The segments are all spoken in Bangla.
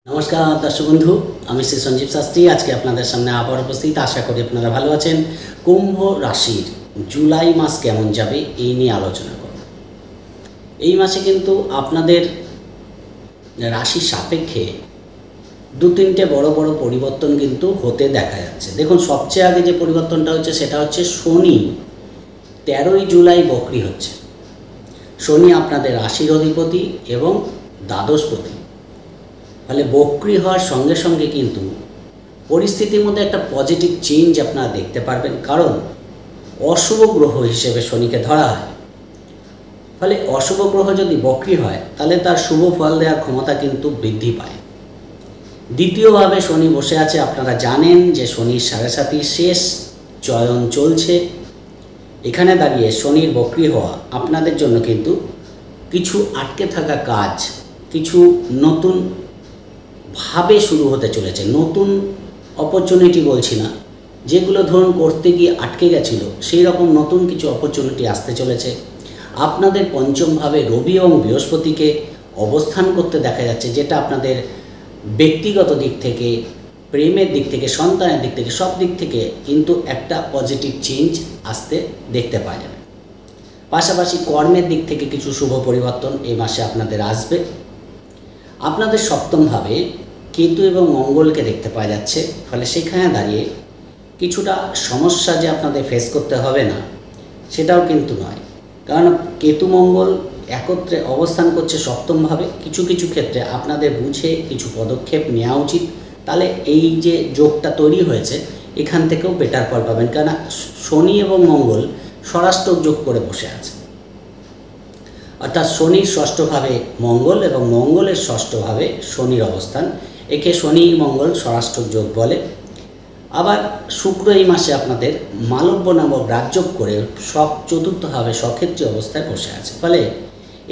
নমস্কার দর্শক বন্ধু, আমি শ্রী সঞ্জীব শাস্ত্রী। আজকে আপনাদের সামনে আবার উপস্থিত। আশা করি আপনারা ভালো আছেন। কুম্ভ রাশির জুলাই মাস কেমন যাবে এই নিয়ে আলোচনা করব। এই মাসে কিন্তু আপনাদের রাশির সাপেক্ষে দু তিনটে বড় বড় পরিবর্তন কিন্তু হতে দেখা যাচ্ছে। দেখুন, সবচেয়ে আগে যে পরিবর্তনটা হচ্ছে সেটা হচ্ছে শনি 13ই জুলাই বক্রি হচ্ছে। শনি আপনাদের রাশির অধিপতি এবং দ্বাদশপতি। ফলে বক্রি হওয়ার সঙ্গে সঙ্গে কিন্তু পরিস্থিতির মধ্যে একটা পজিটিভ চেঞ্জ আপনারা দেখতে পারবেন, কারণ অশুভ গ্রহ হিসেবে শনিকে ধরা হয়। ফলে অশুভ গ্রহ যদি বক্রি হয় তাহলে তার শুভ ফল দেওয়ার ক্ষমতা কিন্তু বৃদ্ধি পায়। দ্বিতীয়ভাবে শনি বসে আছে। আপনারা জানেন যে শনির 7.5 শেষ চয়ন চলছে। এখানে দাঁড়িয়ে শনির বক্রি হওয়া আপনাদের জন্য কিন্তু কিছু আটকে থাকা কাজ কিছু নতুন ভাবে শুরু হতে চলেছে। নতুন অপরচুনিটি বলছি না, যেগুলো ধরুন করতে গিয়ে আটকে গেছিল, সেই রকম নতুন কিছু অপরচুনিটি আসতে চলেছে। আপনাদের পঞ্চমভাবে রবি এবং বৃহস্পতিকে অবস্থান করতে দেখা যাচ্ছে, যেটা আপনাদের ব্যক্তিগত দিক থেকে, প্রেমের দিক থেকে, সন্তানের দিক থেকে, সব দিক থেকে কিন্তু একটা পজিটিভ চেঞ্জ আসতে দেখতে পাওয়া যাবে। পাশাপাশি কর্মের দিক থেকে কিছু শুভ পরিবর্তন এই মাসে আপনাদের আসবে। আপনাদের সপ্তমভাবে কেতু এবং মঙ্গলকে দেখতে পাওয়া যাচ্ছে। ফলে সেখানে দাঁড়িয়ে কিছুটা সমস্যা যে আপনাদের ফেস করতে হবে না সেটাও কিন্তু নয়, কারণ কেতু মঙ্গল একত্রে অবস্থান করছে সপ্তমভাবে। কিছু কিছু ক্ষেত্রে আপনাদের বুঝে কিছু পদক্ষেপ নেওয়া উচিত, তাহলে এই যে যোগটা তৈরি হয়েছে এখান থেকেও বেটার ফল পাবেন। কেননা শনি এবং মঙ্গল ষষ্ঠক যোগ করে বসে আছে, অর্থাৎ শনির ষষ্ঠভাবে মঙ্গল এবং মঙ্গলের ষষ্ঠভাবে শনির অবস্থান। একে শনি মঙ্গল ষষ্ঠক যোগ বলে। আবার শুক্র এই মাসে আপনাদের মালব্য নামক রাজযোগ করে চতুর্থভাবে স্বক্ষেত্রী অবস্থায় বসে আছে। ফলে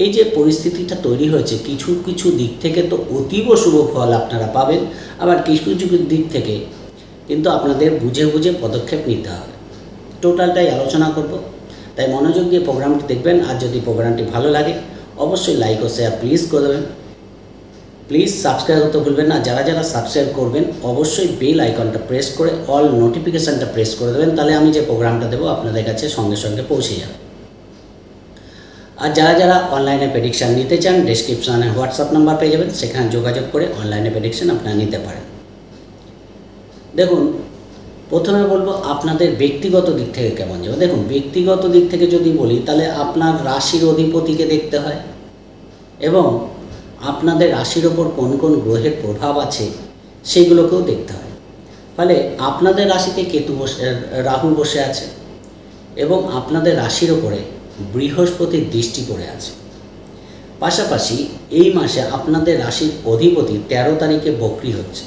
এই যে পরিস্থিতিটা তৈরি হয়েছে, কিছু কিছু দিক থেকে তো অতীব শুভ ফল আপনারা পাবেন, আবার কিছু কিছু দিক থেকে কিন্তু আপনাদের বুঝে বুঝে পদক্ষেপ নিতে হবে। টোটালটাই আলোচনা করব, তাই মনোযোগ দিয়ে প্রোগ্রামটি দেখবেন। আর যদি প্রোগ্রামটি ভালো লাগে অবশ্যই লাইক ও শেয়ার প্লিজ করে দেবেন। প্লিজ সাবস্ক্রাইব করতে ভুলবেন না। যারা যারা সাবস্ক্রাইব করবেন অবশ্যই বেল আইকনটা প্রেস করে অল নোটিফিকেশানটা প্রেস করে দেবেন, তাহলে আমি যে প্রোগ্রামটা দেবো আপনাদের কাছে সঙ্গে সঙ্গে পৌঁছে যাবে। আর যারা যারা অনলাইনে প্রেডিকশান নিতে চান, ডেসক্রিপশানে হোয়াটসঅ্যাপ নাম্বার পেয়ে যাবেন, সেখানে যোগাযোগ করে অনলাইনে প্রেডিকশান আপনারা নিতে পারেন। দেখুন, প্রথমে বলবো আপনাদের ব্যক্তিগত দিক থেকে কেমন যাবে। দেখুন, ব্যক্তিগত দিক থেকে যদি বলি তাহলে আপনার রাশির অধিপতিকে দেখতে হয় এবং আপনাদের রাশির ওপর কোন কোন গ্রহের প্রভাব আছে সেগুলোকেও দেখতে হয়। ফলে আপনাদের রাশিতে রাহু বসে আছে এবং আপনাদের রাশির ওপরে বৃহস্পতির দৃষ্টি পড়ে আছে। পাশাপাশি এই মাসে আপনাদের রাশির অধিপতি 13 তারিখে বক্রি হচ্ছে।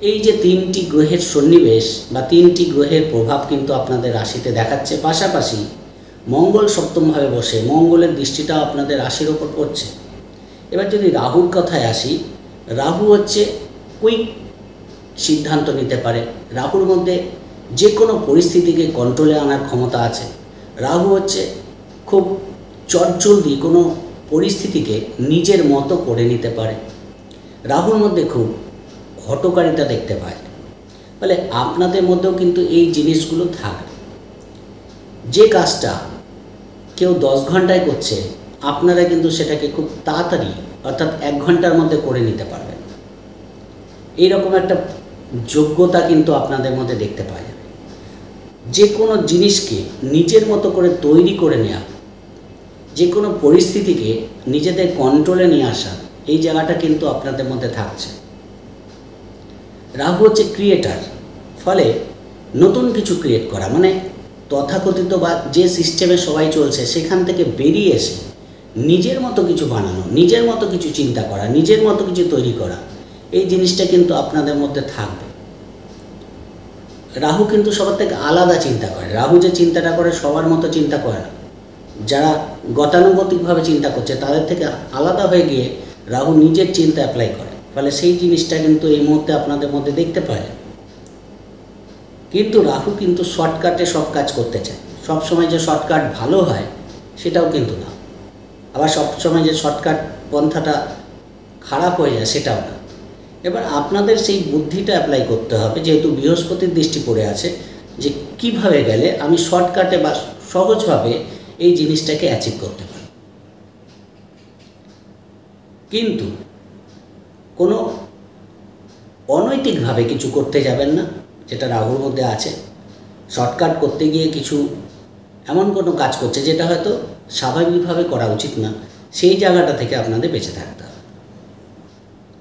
এই যে তিনটি গ্রহের সন্নিবেশ বা তিনটি গ্রহের প্রভাব কিন্তু আপনাদের রাশিতে দেখাচ্ছে। পাশাপাশি মঙ্গল সপ্তমভাবে বসে মঙ্গলের দৃষ্টিটাও আপনাদের রাশির ওপর পড়ছে। এবার যদি রাহুর কথায় আসি, রাহু হচ্ছে কুইক সিদ্ধান্ত নিতে পারে। রাহুর মধ্যে যে কোনো পরিস্থিতিকে কন্ট্রোলে আনার ক্ষমতা আছে। রাহু হচ্ছে খুব চটজলদি কোনো পরিস্থিতিকে নিজের মতো করে নিতে পারে। রাহুর মধ্যে খুব হঠকারিতা দেখতে পায়। ফলে আপনাদের মধ্যেও কিন্তু এই জিনিসগুলো থাকবে। যে কাজটা কেউ 10 ঘন্টায় করছে, আপনারা কিন্তু সেটাকে খুব তাড়াতাড়ি অর্থাৎ 1 ঘন্টার মধ্যে করে নিতে পারবেন। এইরকম একটা যোগ্যতা কিন্তু আপনাদের মধ্যে দেখতে পাওয়া যাবে। যে কোনো জিনিসকে নিজের মতো করে তৈরি করে নেওয়া, যে কোনো পরিস্থিতিকে নিজেদের কন্ট্রোলে নিয়ে আসা, এই জায়গাটা কিন্তু আপনাদের মধ্যে থাকছে। রাহু হচ্ছে ক্রিয়েটার। ফলে নতুন কিছু ক্রিয়েট করা, মানে তথাকথিত বা যে সিস্টেমে সবাই চলছে সেখান থেকে বেরিয়ে এসে নিজের মতো কিছু বানানো, নিজের মতো কিছু চিন্তা করা, নিজের মতো কিছু তৈরি করা, এই জিনিসটা কিন্তু আপনাদের মধ্যে থাকবে। রাহু কিন্তু সবার থেকে আলাদা চিন্তা করে। রাহু যে চিন্তাটা করে সবার মতো চিন্তা করে না। যারা গতানুগতিকভাবে চিন্তা করছে তাদের থেকে আলাদা হয়ে গিয়ে রাহু নিজের চিন্তা অ্যাপ্লাই করে। ফলে সেই জিনিসটা কিন্তু এই মুহূর্তে আপনাদের মধ্যে দেখতে পাওয়া যায়। কিন্তু রাহু কিন্তু শর্টকাটে সব কাজ করতে চায়। সবসময় যে শর্টকাট ভালো হয় সেটাও কিন্তু না, আবার সবসময় যে শর্টকাট পন্থাটা খারাপ হয়ে যায় সেটাও না। এবার আপনাদের সেই বুদ্ধিটা অ্যাপ্লাই করতে হবে, যেহেতু বৃহস্পতির দৃষ্টি পড়ে আছে, যে কিভাবে গেলে আমি শর্টকাটে বা সহজভাবে এই জিনিসটাকে অ্যাচিভ করতে পারি। কিন্তু কোনো অনৈতিকভাবে কিছু করতে যাবেন না, যেটা রাহুর মধ্যে আছে। শর্টকাট করতে গিয়ে কিছু এমন কোনো কাজ করছে যেটা হয়তো স্বাভাবিকভাবে করা উচিত না, সেই জায়গাটা থেকে আপনাদের বেঁচে থাকতে হবে।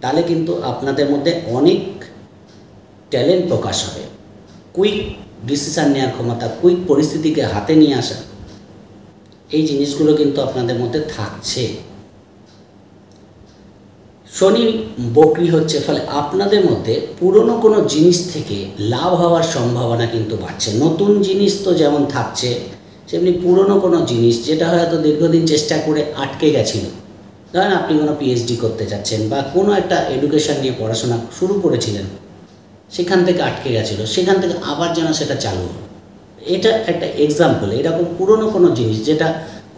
তাহলে কিন্তু আপনাদের মধ্যে অনেক ট্যালেন্ট প্রকাশ হবে। কুইক ডিসিশান নেওয়ার ক্ষমতা, কুইক পরিস্থিতিকে হাতে নিয়ে আসা, এই জিনিসগুলো কিন্তু আপনাদের মধ্যে থাকছে। শনি বকরি হচ্ছে, ফলে আপনাদের মধ্যে পুরনো কোনো জিনিস থেকে লাভ হওয়ার সম্ভাবনা কিন্তু বাড়ছে। নতুন জিনিস তো যেমন থাকছে, সেমনি পুরনো কোনো জিনিস যেটা হয়তো দীর্ঘদিন চেষ্টা করে আটকে গেছিল, ধরেন আপনি কোনো পিএইচডি করতে যাচ্ছেন বা কোনো একটা এডুকেশান নিয়ে পড়াশোনা শুরু করেছিলেন, সেখান থেকে আটকে গেছিলো, সেখান থেকে আবার যেন সেটা চালু হলো। এটা একটা এক্সাম্পল। এরকম পুরনো কোনো জিনিস যেটা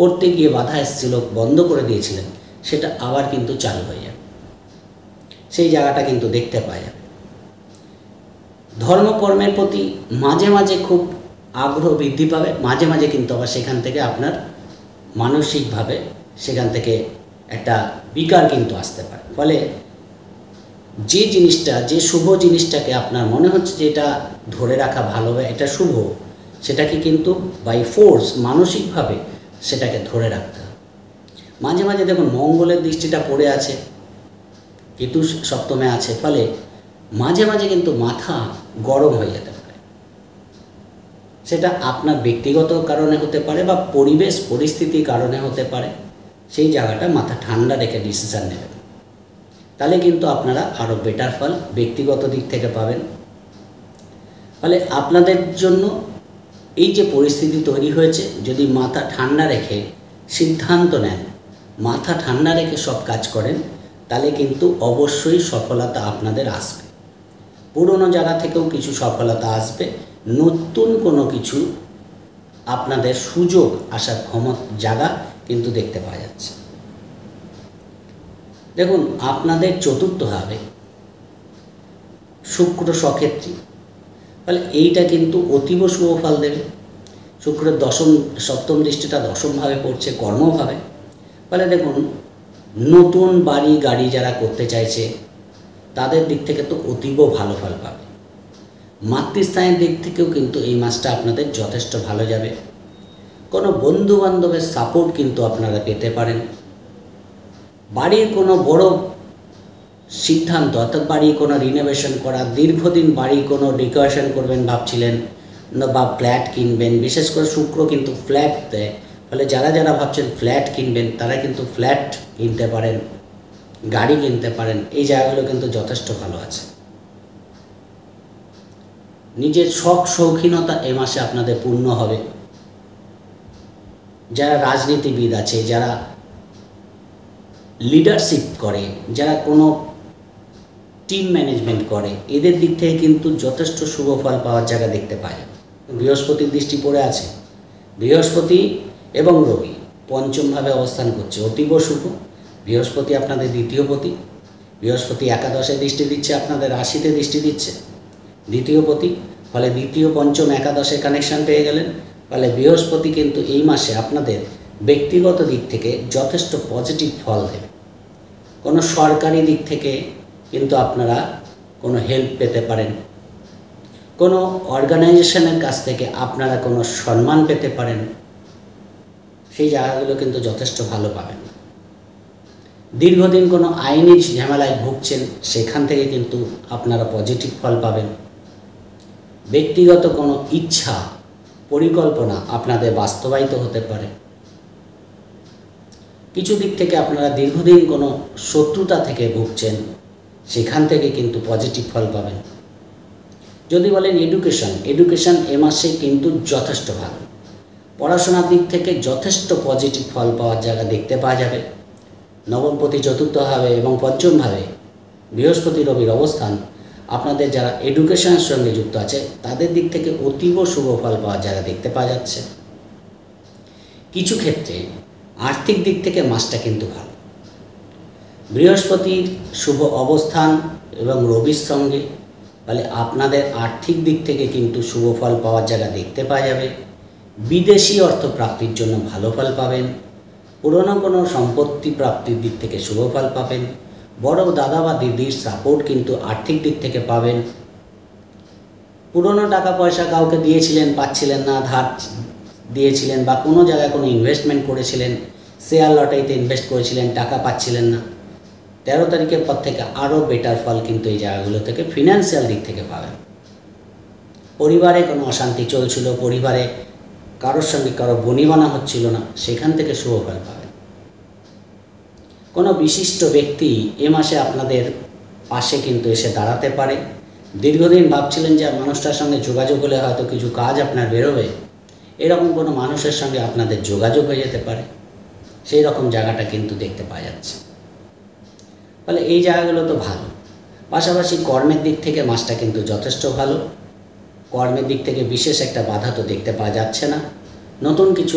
করতে গিয়ে বাধা এসেছিলো, বন্ধ করে দিয়েছিলেন, সেটা আবার কিন্তু চালু হয়ে যাবে, সেই জায়গাটা কিন্তু দেখতে পাওয়া যাবে। ধর্মকর্মের প্রতি মাঝে মাঝে খুব আগ্রহ বৃদ্ধি পাবে, মাঝে মাঝে কিন্তু আবার সেখান থেকে আপনার মানসিকভাবে সেখান থেকে একটা বিকার কিন্তু আসতে পারে। ফলে যে জিনিসটা, যে শুভ জিনিসটাকে আপনার মনে হচ্ছে যে এটা ধরে রাখা ভালো বা এটা শুভ, সেটাকে কিন্তু বাই ফোর্স মানসিকভাবে সেটাকে ধরে রাখতে হবে। মাঝে মাঝে দেখুন মঙ্গলের দৃষ্টিটা পড়ে আছে, কেতু সপ্তমে আছে, ফলে মাঝে মাঝে কিন্তু মাথা গরম হয়ে যেতে পারে। সেটা আপনার ব্যক্তিগত কারণে হতে পারে বা পরিবেশ পরিস্থিতির কারণে হতে পারে। সেই জায়গাটা মাথা ঠান্ডা রেখে ডিসিশান নেবেন, তাহলে কিন্তু আপনারা আরও বেটার ফল ব্যক্তিগত দিক থেকে পাবেন। ফলে আপনাদের জন্য এই যে পরিস্থিতি তৈরি হয়েছে, যদি মাথা ঠান্ডা রেখে সিদ্ধান্ত নেন, মাথা ঠান্ডা রেখে সব কাজ করেন, তাহলে কিন্তু অবশ্যই সফলতা আপনাদের আসবে। পুরনো জায়গা থেকেও কিছু সফলতা আসবে, নতুন কোনো কিছু আপনাদের সুযোগ আসার জায়গা কিন্তু দেখতে পাওয়া যাচ্ছে। দেখুন আপনাদের চতুর্থ ভাবে শুক্র সক্ষেত্রী, ফলে এইটা কিন্তু অতীব শুভ ফল দেবে। শুক্রের সপ্তম দৃষ্টিটা দশমভাবে পড়ছে, কর্মভাবে। ফলে দেখুন নতুন বাড়ি গাড়ি যারা করতে চাইছে তাদের দিক থেকে তো অতীব ভালো ফল পাবে। মাতৃস্থানের দিক থেকেও কিন্তু এই মাসটা আপনাদের যথেষ্ট ভালো যাবে। কোনো বন্ধু বান্ধবের সাপোর্ট কিন্তু আপনারা পেতে পারেন। বাড়ির কোনো বড় সিদ্ধান্ত, অর্থাৎ বাড়ি কোনো রিনোভেশন করা, দীর্ঘদিন বাড়ি কোনো ডেকোরেশন করবেন ভাবছিলেন বা ফ্ল্যাট কিনবেন, বিশেষ করে শুক্র কিন্তু ফ্ল্যাট দেয়, ফলে যারা যারা ভাবছেন ফ্ল্যাট কিনবেন তারা কিন্তু ফ্ল্যাট কিনতে পারেন, গাড়ি কিনতে পারেন। এই জায়গাগুলো কিন্তু যথেষ্ট ভালো আছে। নিজের শখ শৌখিনতা এ মাসে আপনাদের পূর্ণ হবে। যারা রাজনীতিবিদ আছে, যারা লিডারশিপ করে, যারা কোনো টিম ম্যানেজমেন্ট করে, এদের দিক থেকে কিন্তু যথেষ্ট শুভ ফল পাওয়ার জায়গা দেখতে পাওয়া যাবে। বৃহস্পতির দৃষ্টি পড়ে আছে, বৃহস্পতি এবং রবি পঞ্চমভাবে অবস্থান করছে, অতীব শুভ। বৃহস্পতি আপনাদের দ্বিতীয় পতি, বৃহস্পতি একাদশে দৃষ্টি দিচ্ছে, আপনাদের রাশিতে দৃষ্টি দিচ্ছে দ্বিতীয় পতি। ফলে দ্বিতীয় পঞ্চম একাদশে কানেকশান পেয়ে গেলেন। ফলে বৃহস্পতি কিন্তু এই মাসে আপনাদের ব্যক্তিগত দিক থেকে যথেষ্ট পজিটিভ ফল দেবে। কোনো সরকারি দিক থেকে কিন্তু আপনারা কোনো হেল্প পেতে পারেন, কোনো অর্গানাইজেশনের কাছ থেকে আপনারা কোনো সম্মান পেতে পারেন, সেই জায়গাগুলো কিন্তু যথেষ্ট ভালো পাবেন। দীর্ঘদিন কোনো আইনি ঝামেলায় ভুগছেন, সেখান থেকে কিন্তু আপনারা পজিটিভ ফল পাবেন। ব্যক্তিগত কোনো ইচ্ছা পরিকল্পনা আপনাদের বাস্তবায়িত হতে পারে। কিছু দিক থেকে আপনারা দীর্ঘদিন কোনো শত্রুতা থেকে ভুগছেন, সেখান থেকে কিন্তু পজিটিভ ফল পাবেন। যদি বলেন এডুকেশন এ মাসে কিন্তু যথেষ্ট ভালো, পড়াশোনার দিক থেকে যথেষ্ট পজিটিভ ফল পাওয়ার জায়গা দেখতে পাওয়া যাবে। নবমপতি চতুর্থভাবে এবং পঞ্চমভাবে বৃহস্পতি রবির অবস্থান আপনাদের যারা এডুকেশনের সঙ্গে যুক্ত আছে তাদের দিক থেকে অতীব শুভ ফল পাওয়ার জায়গা দেখতে পাওয়া যাচ্ছে। কিছু ক্ষেত্রে আর্থিক দিক থেকে মাসটা কিন্তু ভালো। বৃহস্পতির শুভ অবস্থান এবং রবির সঙ্গে, ফলে আপনাদের আর্থিক দিক থেকে কিন্তু শুভ ফল পাওয়ার জায়গা দেখতে পাওয়া যাবে। বিদেশি অর্থ প্রাপ্তির জন্য ভালো ফল পাবেন। পুরনো কোনো সম্পত্তি প্রাপ্তির দিক থেকে শুভ ফল পাবেন। বড় দাদা বা দিদির সাপোর্ট কিন্তু আর্থিক দিক থেকে পাবেন। পুরনো টাকা পয়সা কাউকে দিয়েছিলেন, পাচ্ছিলেন না, ধার দিয়েছিলেন বা কোনো জায়গায় কোনো ইনভেস্টমেন্ট করেছিলেন, শেয়ার লটারিতে ইনভেস্ট করেছিলেন, টাকা পাচ্ছিলেন না, 13 তারিখের পর থেকে আরও বেটার ফল কিন্তু এই জায়গাগুলো থেকে ফিনান্সিয়াল দিক থেকে পাবেন। পরিবারে কোনো অশান্তি চলছিল, পরিবারে কারোর সঙ্গে কারো বনিবনা হচ্ছিল না, সেখান থেকে শুভ ফল পাবেন। কোনো বিশিষ্ট ব্যক্তি এ মাসে আপনাদের পাশে কিন্তু এসে দাঁড়াতে পারে। দীর্ঘদিন ভাবছিলেন যে মানুষটার সঙ্গে যোগাযোগ হলে হয়তো কিছু কাজ আপনার বেরোবে, এরকম কোনো মানুষের সঙ্গে আপনাদের যোগাযোগ হয়ে যেতে পারে, সেই রকম জায়গাটা কিন্তু দেখতে পাওয়া যাচ্ছে। ফলে এই জায়গাগুলো তো ভালো। পাশাপাশি কর্মের দিক থেকে মাসটা কিন্তু যথেষ্ট ভালো। কর্মের দিক থেকে বিশেষ একটা বাধা তো দেখতে পাওয়া যাচ্ছে না। নতুন কিছু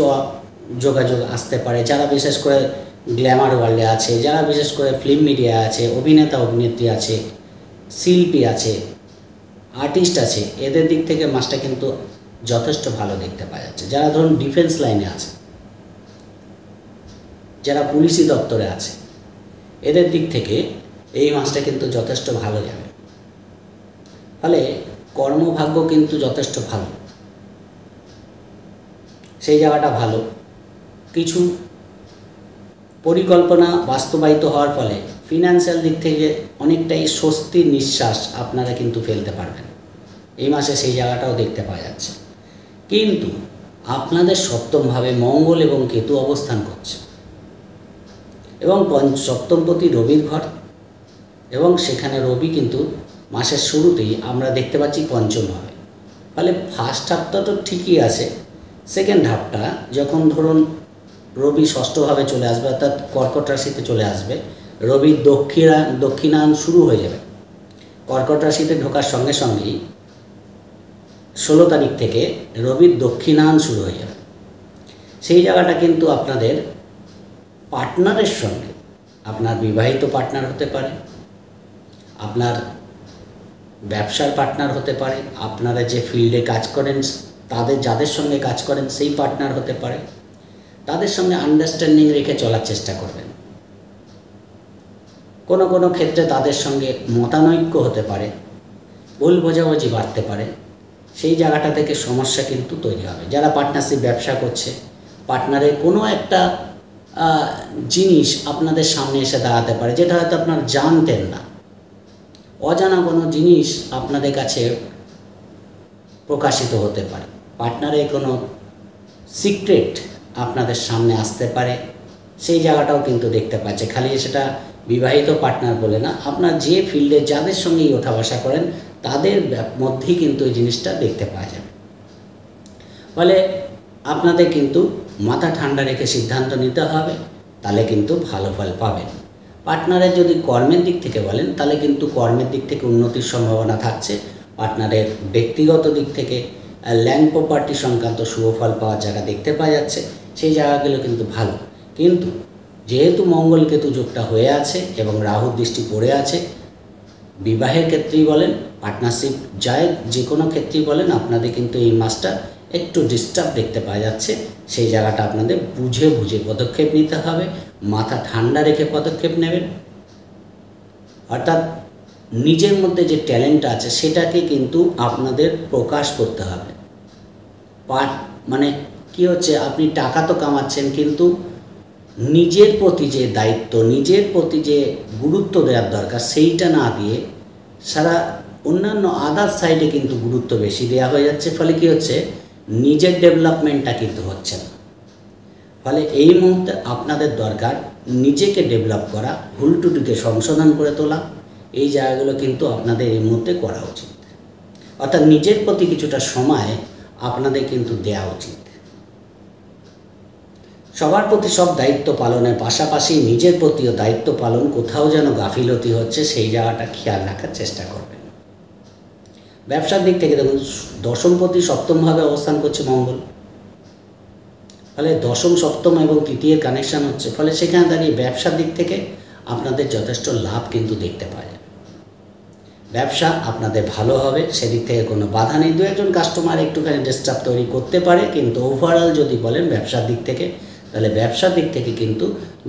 যোগাযোগ আসতে পারে। যারা বিশেষ করে গ্ল্যামার ওয়ার্ল্ডে আছে, যারা বিশেষ করে ফিল্ম মিডিয়া আছে, অভিনেতা অভিনেত্রী আছে, শিল্পী আছে, আর্টিস্ট আছে, এদের দিক থেকে মাসটা কিন্তু যথেষ্ট ভালো দেখতে পাওয়া যাচ্ছে। যারা ধরুন ডিফেন্স লাইনে আছে, যারা পুলিশি দপ্তরে আছে, এদের দিক থেকে এই মাসটা কিন্তু যথেষ্ট ভালো যাবে। ফলে কর্মভাগ্য কিন্তু যথেষ্ট ভালো, সেই জায়গাটা ভালো। কিছু পরিকল্পনা বাস্তবায়িত হওয়ার ফলে ফিনান্সিয়াল দিক থেকে অনেকটাই স্বস্তির নিঃশ্বাস আপনারা কিন্তু ফেলতে পারবেন এই মাসে, সেই জায়গাটাও দেখতে পাওয়া যাচ্ছে। কিন্তু আপনাদের সপ্তমভাবে মঙ্গল এবং কেতু অবস্থান করছে এবং সপ্তমপতি রবির ঘর, এবং সেখানে রবি কিন্তু মাসের শুরুতেই আমরা দেখতে পাচ্ছি পঞ্চম হবে। ফলে ফার্স্ট হাফটা তো ঠিকই আছে, সেকেন্ড হাফটা যখন ধরুন রবি ষষ্ঠভাবে চলে আসবে, অর্থাৎ কর্কট রাশিতে চলে আসবে, রবির দক্ষিণায়ন শুরু হয়ে যাবে। কর্কট রাশিতে ঢোকার সঙ্গে সঙ্গেই 16 তারিখ থেকে রবির দক্ষিণায়ন শুরু হয়ে যাবে। সেই জায়গাটা কিন্তু আপনাদের পার্টনারের সঙ্গে, আপনার বিবাহিত পার্টনার হতে পারে, আপনার ব্যবসার পার্টনার হতে পারে, আপনারা যে ফিল্ডে কাজ করেন যাদের সঙ্গে কাজ করেন সেই পার্টনার হতে পারে, তাদের সঙ্গে আন্ডারস্ট্যান্ডিং রেখে চলার চেষ্টা করবেন। কোনো কোনো ক্ষেত্রে তাদের সঙ্গে মতানৈক্য হতে পারে, ভুল বোঝাবুঝি বাড়তে পারে, সেই জায়গাটা থেকে সমস্যা কিন্তু তৈরি হবে। যারা পার্টনারশিপ ব্যবসা করছে, পার্টনারের কোনো একটা জিনিস আপনাদের সামনে এসে দাঁড়াতে পারে যেটা হয়তো আপনারা জানতেন না, অজানা কোনো জিনিস আপনাদের কাছে প্রকাশিত হতে পারে, পার্টনারের কোনো সিক্রেট আপনাদের সামনে আসতে পারে, সেই জায়গাটাও কিন্তু দেখতে পাচ্ছে। খালি সেটা বিবাহিত পার্টনার বলে না, আপনার যে ফিল্ডে যাদের সঙ্গেই ওঠা বসা করেন তাদের মধ্যেই কিন্তু এই জিনিসটা দেখতে পাওয়া যাবে। ফলে আপনাদের কিন্তু মাথা ঠান্ডা রেখে সিদ্ধান্ত নিতে হবে, তাহলে কিন্তু ভালো ফল পাবেন। পার্টনারের যদি কর্মের দিক থেকে বলেন তাহলে কিন্তু কর্মের দিক থেকে উন্নতির সম্ভাবনা থাকছে। পার্টনারের ব্যক্তিগত দিক থেকে ল্যান্ড প্রপার্টি সংক্রান্ত শুভ ফল পাওয়ার জায়গা দেখতে পাওয়া যাচ্ছে, সেই জায়গাগুলো কিন্তু ভালো। কিন্তু যেহেতু মঙ্গল কেতু যোগটা হয়ে আছে এবং রাহুর দৃষ্টি পড়ে আছে, বিবাহের ক্ষেত্রেই বলেন, পার্টনারশিপ যে কোনো ক্ষেত্রেই বলেন, আপনাদের কিন্তু এই মাসটা একটু ডিস্টার্ব দেখতে পাওয়া যাচ্ছে। সেই জায়গাটা আপনাদের বুঝে বুঝে পদক্ষেপ নিতে হবে, মাথা ঠান্ডা রেখে পদক্ষেপ নেবেন। অর্থাৎ নিজের মধ্যে যে ট্যালেন্ট আছে সেটাকে কিন্তু আপনাদের প্রকাশ করতে হবে। মানে কি হচ্ছে, আপনি টাকা তো কামাচ্ছেন, কিন্তু নিজের প্রতি যে দায়িত্ব, নিজের প্রতি যে গুরুত্ব দেওয়ার দরকার সেইটা না দিয়ে সারা অন্যান্য আদার সাইডে কিন্তু গুরুত্ব বেশি দেওয়া হয়ে যাচ্ছে। ফলে কি হচ্ছে, নিজের ডেভেলপমেন্টটা কিন্তু হচ্ছে না। ফলে এই মুহূর্তে আপনাদের দরকার নিজেকে ডেভেলপ করা, ভুল ত্রুটিকে সংশোধন করে তোলা, এই জায়গাগুলো কিন্তু আপনাদের এই মুহূর্তে করা উচিত। অর্থাৎ নিজের প্রতি কিছুটা সময় আপনাদের কিন্তু দেওয়া উচিত। সবার প্রতি সব দায়িত্ব পালনের পাশাপাশি নিজের প্রতিও দায়িত্ব পালন, কোথাও যেন গাফিলতি হচ্ছে সেই জায়গাটা খেয়াল রাখার চেষ্টা করবেন। ব্যবসার দিক থেকে দেখুন, দশমপতি সপ্তমভাবে অবস্থান করছে মঙ্গল, ফলে দশম, সপ্তম এবং তৃতীয়ের কানেকশান হচ্ছে। ফলে সেখানে দাঁড়িয়ে ব্যবসার দিক থেকে আপনাদের যথেষ্ট লাভ কিন্তু দেখতে পাওয়া যায়। ব্যবসা আপনাদের ভালো হবে, সেদিক থেকে কোনো বাধা নেই। দু একজন কাস্টমার একটুখানি ডিস্টার্ব তৈরি করতে পারে, কিন্তু ওভারঅল যদি বলেন ব্যবসার দিক থেকে, তাহলে ব্যবসার দিক থেকে কিন্তু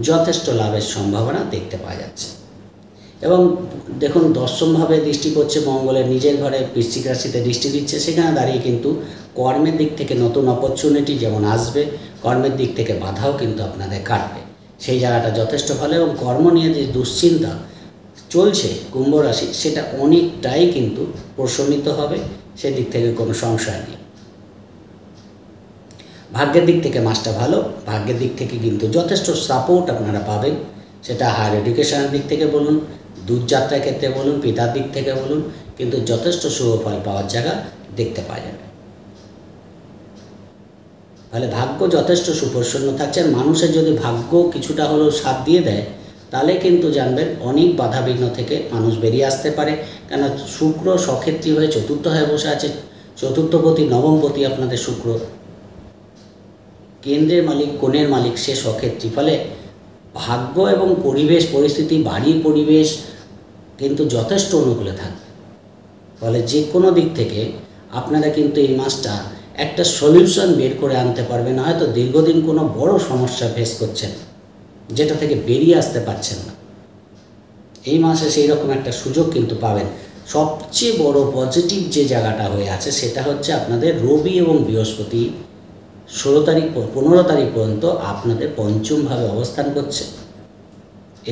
যথেষ্ট লাভের সম্ভাবনা দেখতে পাওয়া যাচ্ছে। এবং দেখুন, দশমভাবে দৃষ্টি পড়ছে মঙ্গলের নিজের ঘরে বৃশ্চিক রাশিতে দৃষ্টি দিচ্ছে, সেখানে দাঁড়িয়ে কিন্তু কর্মের দিক থেকে নতুন অপরচুনিটি যেমন আসবে, কর্মের দিক থেকে বাধাও কিন্তু আপনাদের কাটবে। সেই জায়গাটা যথেষ্ট ভালো। এবং কর্ম নিয়ে যে দুশ্চিন্তা চলছে কুম্ভ রাশি, সেটা অনেকটাই কিন্তু প্রশমিত হবে, সেদিক থেকে কোনো সংশয় নেই। ভাগ্যের দিক থেকে মাসটা ভালো, ভাগ্যের দিক থেকে কিন্তু যথেষ্ট সাপোর্ট আপনারা পাবেন, সেটা হায়ার এডুকেশনের দিক থেকে বলুন, দূরযাত্রার ক্ষেত্রে বলুন, পিতার দিক থেকে বলুন, কিন্তু যথেষ্ট শুভ ফল পাওয়ার জায়গা দেখতে পাওয়া যাবে। তাহলে ভাগ্য যথেষ্ট সুপ্রসন্ন থাকছে। মানুষের যদি ভাগ্য কিছুটা হলেও সাথ দিয়ে দেয়, তাহলে কিন্তু জানবেন অনেক বাধাবিঘ্ন থেকে মানুষ বেরিয়ে আসতে পারে। কেন শুক্র সক্ষেত্রী হয়ে চতুর্থ হয়ে বসে আছে, চতুর্থপতি নবমপতি আপনাদের শুক্র, কেন্দ্রের মালিক কোণের মালিক সে সক্ষেত্রী। ফলে ভাগ্য এবং পরিবেশ পরিস্থিতি, বাড়ির পরিবেশ কিন্তু যথেষ্ট অনুকূলে থাকবে। ফলে যে কোনো দিক থেকে আপনারা কিন্তু এই মাসটা একটা সলিউশন বের করে আনতে পারবেন। হয়তো দীর্ঘদিন কোনো বড় সমস্যা ফেস করছেন, যেটা থেকে বেরিয়ে আসতে পারছেন না, এই মাসে সেই রকম একটা সুযোগ কিন্তু পাবেন। সবচেয়ে বড় পজিটিভ যে জায়গাটা হয়ে আছে, সেটা হচ্ছে আপনাদের রবি এবং বৃহস্পতি 16 তারিখ 15 তারিখ পর্যন্ত আপনাদের পঞ্চমভাবে অবস্থান করছে।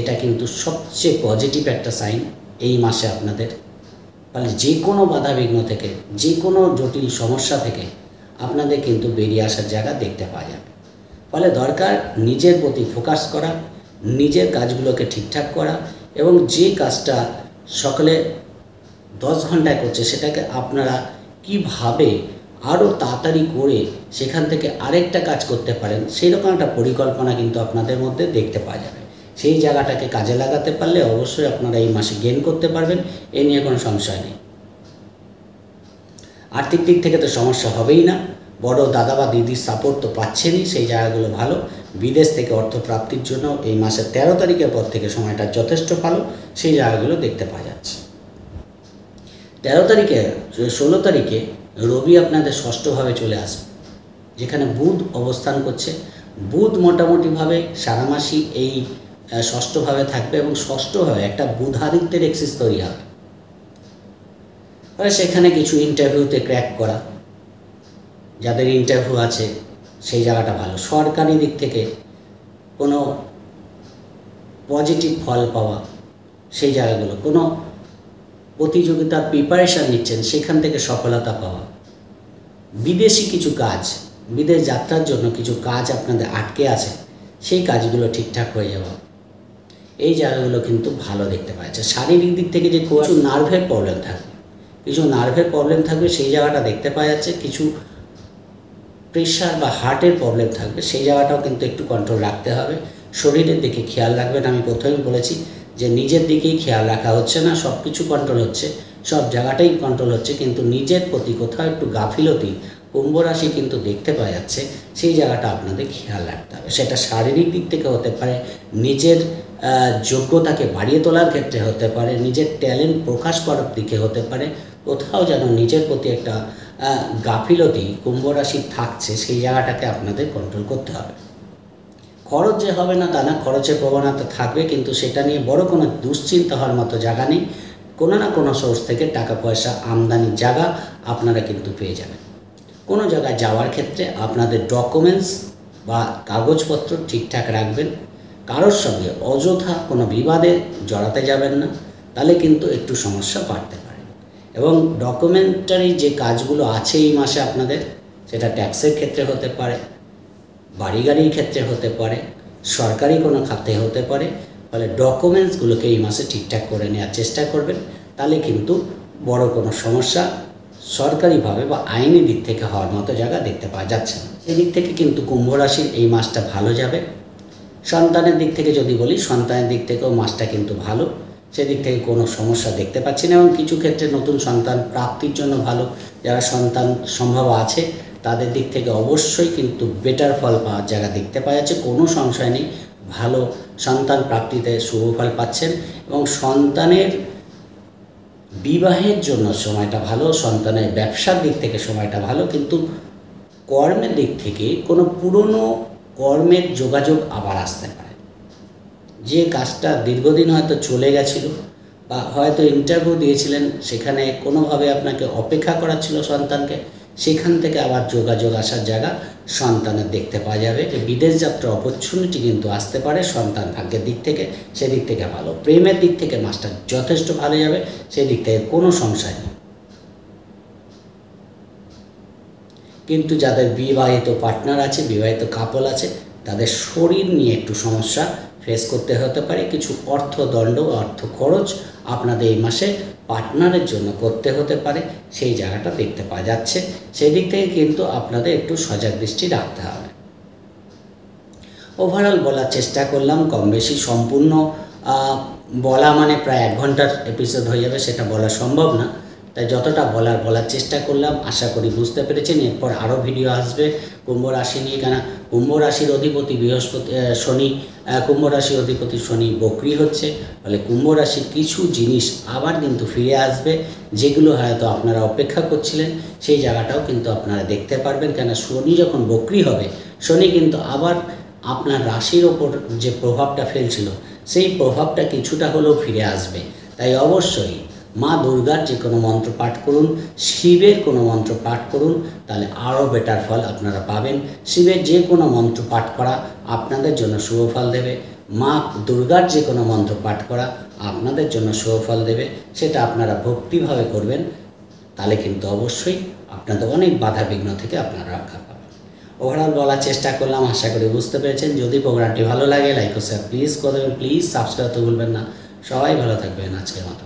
এটা কিন্তু সবচেয়ে পজিটিভ একটা সাইন এই মাসে আপনাদের। ফলে যে কোনো বাধাবিঘ্ন থেকে, যে কোনো জটিল সমস্যা থেকে আপনাদের কিন্তু বেরিয়ে আসার জায়গা দেখতে পাওয়া যাবে। ফলে দরকার নিজের প্রতি ফোকাস করা, নিজের কাজগুলোকে ঠিকঠাক করা, এবং যে কাজটা সকালে 10 ঘন্টায় করছে, সেটাকে আপনারা কিভাবে আরও তাড়াতাড়ি করে সেখান থেকে আরেকটা কাজ করতে পারেন, সেই রকম একটা পরিকল্পনা কিন্তু আপনাদের মধ্যে দেখতে পাওয়া যাবে। সেই জায়গাটাকে কাজে লাগাতে পারলে অবশ্যই আপনারা এই মাসে গেইন করতে পারবেন, এ নিয়ে কোনো সংশয় নেই। আর্থিক দিক থেকে তো সমস্যা হবেই না, বড় দাদা বা দিদির সাপোর্ট তো পাচ্ছেনই, সেই জায়গাগুলো ভালো। বিদেশ থেকে অর্থ প্রাপ্তির জন্য এই মাসের 13 তারিখের পর থেকে সময়টা যথেষ্ট ভালো, সেই জায়গাগুলো দেখতে পাওয়া যাচ্ছে। 13 তারিখে 16 তারিখে রবি আপনাদের ষষ্ঠভাবে চলে আসবে, যেখানে বুধ অবস্থান করছে। বুধ মোটামুটিভাবে সারা মাসই এই ষষ্ঠভাবে থাকবে, এবং ষষ্ঠভাবে একটা বুধাদিত্যের এক্সিস তৈরি হবে। সেখানে কিছু ইন্টারভিউতে ক্র্যাক করা, যাদের ইন্টারভিউ আছে সেই জায়গাটা ভালো। সরকারি দিক থেকে কোনো পজিটিভ ফল পাওয়া, সেই জায়গাগুলো, কোনো প্রতিযোগিতার প্রিপারেশান নিচ্ছেন, সেখান থেকে সফলতা পাওয়া। বিদেশি কিছু কাজ, বিদেশ যাত্রার জন্য কিছু কাজ আপনাদের আটকে আছে, সেই কাজগুলো ঠিকঠাক হয়ে যাওয়া, এই জায়গাগুলো কিন্তু ভালো দেখতে পাওয়া যাচ্ছে। শারীরিক দিক থেকে যে কিছু নার্ভের প্রবলেম থাকবে, সেই জায়গাটা দেখতে পাওয়া যাচ্ছে। কিছু প্রেশার বা হার্টের প্রবলেম থাকবে, সেই জায়গাটাও কিন্তু একটু কন্ট্রোল রাখতে হবে। শরীরের দিকে খেয়াল রাখবেন। আমি প্রথমেই বলেছি যে নিজের দিকেই খেয়াল রাখা হচ্ছে না, সব কিছু কন্ট্রোল হচ্ছে, সব জায়গাটাই কন্ট্রোল হচ্ছে, কিন্তু নিজের প্রতি কোথাও একটু গাফিলতি কুম্ভ রাশি কিন্তু দেখতে পাওয়া যাচ্ছে। সেই জায়গাটা আপনাদের খেয়াল রাখতে হবে। সেটা শারীরিক দিক থেকে হতে পারে, নিজের যোগ্যতাকে বাড়িয়ে তোলার ক্ষেত্রে হতে পারে, নিজের ট্যালেন্ট প্রকাশ করার দিকে হতে পারে। কোথাও যেন নিজের প্রতি একটা গাফিলতি কুম্ভ রাশির থাকছে, সেই জায়গাটাকে আপনাদের কন্ট্রোল করতে হবে। খরচ যে হবে না তা না, খরচের প্রবণতা থাকবে, কিন্তু সেটা নিয়ে বড় কোনো দুশ্চিন্তা হওয়ার মতো জায়গা নেই। কোনো না কোনো সোর্স থেকে টাকা পয়সা আমদানির জায়গা আপনারা কিন্তু পেয়ে যাবেন। কোনো জায়গায় যাওয়ার ক্ষেত্রে আপনাদের ডকুমেন্টস বা কাগজপত্র ঠিকঠাক রাখবেন। কারোর সঙ্গে অযথা কোনো বিবাদে জড়াতে যাবেন না, তাহলে কিন্তু একটু সমস্যা বাড়তে পারে। এবং ডকুমেন্টারি যে কাজগুলো আছে এই মাসে আপনাদের, সেটা ট্যাক্সের ক্ষেত্রে হতে পারে, বাড়ি গাড়ির ক্ষেত্রে হতে পারে, সরকারি কোনো খাতে হতে পারে। ফলে ডকুমেন্টসগুলোকে এই মাসে ঠিকঠাক করে নেওয়ার চেষ্টা করবেন, তাহলে কিন্তু বড় কোনো সমস্যা সরকারিভাবে বা আইনি দিক থেকে হওয়ার মতো জায়গা দেখতে পাওয়া যাচ্ছে না। সেদিক থেকে কিন্তু কুম্ভ রাশির এই মাসটা ভালো যাবে। সন্তানের দিক থেকে যদি বলি, সন্তানের দিক থেকেও মাসটা কিন্তু ভালো, সেদিক থেকে কোনো সমস্যা দেখতে পাচ্ছি না। এবং কিছু ক্ষেত্রে নতুন সন্তান প্রাপ্তির জন্য ভালো, যারা সন্তান সম্ভব আছে তাদের দিক থেকে অবশ্যই কিন্তু বেটার ফল পাওয়ার জায়গা দেখতে পাওয়া যাচ্ছে, কোনো সংশয় নেই। ভালো সন্তান প্রাপ্তিতে শুভ ফল পাচ্ছেন, এবং সন্তানের বিবাহের জন্য সময়টা ভালো, সন্তানের ব্যবসার দিক থেকে সময়টা ভালো, কিন্তু কর্মের দিক থেকে কোনো পুরনো কর্মের যোগাযোগ আবার আসতে পারে। যে কাজটা দীর্ঘদিন হয়তো চলে গেছিলো বা হয়তো ইন্টারভিউ দিয়েছিলেন, সেখানে কোনোভাবে আপনাকে অপেক্ষা করা ছিল সন্তানকে, সেখান থেকে আবার যোগাযোগ আসার জায়গা সন্তানের দেখতে পাওয়া যাবে। যে বিদেশ যাত্রার অপরচুনিটি কিন্তু আসতে পারে সন্তান ভাগ্যের দিক থেকে, সেদিক থেকে ভালো। প্রেমের দিক থেকে মাসটা যথেষ্ট ভালো যাবে, সেদিক থেকে কোনো সংশয় নেই। কিন্তু যাদের বিবাহিত পার্টনার আছে, বিবাহিত কাপল আছে, তাদের শরীর নিয়ে একটু সমস্যা ফেস করতে হতে পারে। কিছু অর্থদণ্ড, অর্থ খরচ আপনাদের এই মাসে পার্টনারের জন্য করতে হতে পারে, সেই জায়গাটা দেখতে পাওয়া যাচ্ছে। সেই দিক থেকে কিন্তু আপনাদের একটু সজাগ দৃষ্টি রাখতে হবে। ওভারঅল বলার চেষ্টা করলাম, কম বেশি সম্পূর্ণ বলা মানে প্রায় 1 ঘন্টার এপিসোড হয়ে যাবে, সেটা বলা সম্ভব না। তাই যতটা বলার চেষ্টা করলাম, আশা করি বুঝতে পেরেছেন। এরপর আরও ভিডিও আসবে কুম্ভ রাশি নিয়ে, কেন কুম্ভ রাশির অধিপতি শনি, কুম্ভ রাশির অধিপতি শনি বক্রি হচ্ছে, ফলে কুম্ভ রাশির কিছু জিনিস আবার কিন্তু ফিরে আসবে, যেগুলো হয়তো আপনারা অপেক্ষা করছিলেন, সেই জায়গাটাও কিন্তু আপনারা দেখতে পারবেন। কেন শনি যখন বক্রি হবে, শনি কিন্তু আবার আপনার রাশির ওপর যে প্রভাবটা ফেলছিল, সেই প্রভাবটা কিছুটা হলেও ফিরে আসবে। তাই অবশ্যই মা দুর্গার যে কোনো মন্ত্র পাঠ করুন, শিবের কোনো মন্ত্র পাঠ করুন, তাহলে আরও বেটার ফল আপনারা পাবেন। শিবের যে কোনো মন্ত্র পাঠ করা আপনাদের জন্য শুভ ফল দেবে। মা দুর্গার যে কোনো মন্ত্র পাঠ করা আপনাদের জন্য শুভ ফল দেবে। সেটা আপনারা ভক্তিভাবে করবেন, তাহলে কিন্তু অবশ্যই আপনাদের অনেক বাধা বিঘ্ন থেকে আপনারা রক্ষা পাবেন। ওভারঅল বলার চেষ্টা করলাম, আশা করি বুঝতে পেরেছেন। যদি প্রোগ্রামটি ভালো লাগে, লাইক ও শেয়ার প্লিজ করে দেবেন, প্লিজ সাবস্ক্রাইব করতে ভুলবেন না। সবাই ভালো থাকবেন, আজকের মতো।